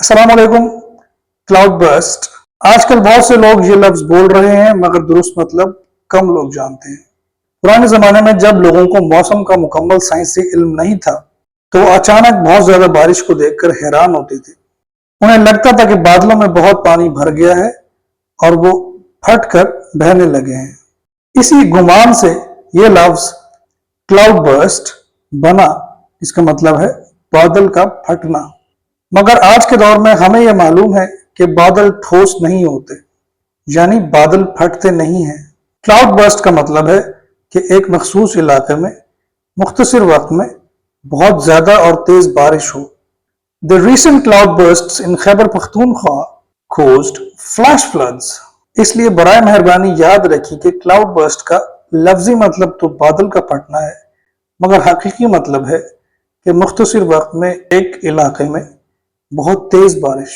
अस्सलाम वालेकुम। Cloud burst आजकल बहुत से लोग ये लफ्ज बोल रहे हैं मगर दुरुस्त मतलब कम लोग जानते हैं। पुराने जमाने में जब लोगों को मौसम का मुकम्मल साइंसी इल्म नहीं था तो वो अचानक बहुत ज्यादा बारिश को देखकर हैरान होते थे। उन्हें लगता था कि बादलों में बहुत पानी भर गया है और वो फट कर बहने लगे हैं। इसी गुमान से ये लफ्ज क्लाउड बर्स्ट बना। इसका मतलब है बादल का फटना। मगर आज के दौर में हमें यह मालूम है कि बादल ठोस नहीं होते, यानी बादल फटते नहीं हैं। क्लाउड बर्स्ट का मतलब है कि एक मखसूस इलाके में मुख्तसर वक्त में बहुत ज्यादा और तेज बारिश हो। The recent cloud bursts in Khyber Pakhtunkhwa caused flash floods. इसलिए बराए मेहरबानी याद रखिए कि क्लाउड बर्स्ट का लफ्जी मतलब तो बादल का फटना है, मगर हकीकी मतलब है कि मुख्तसर वक्त में एक इलाके में बहुत तेज बारिश।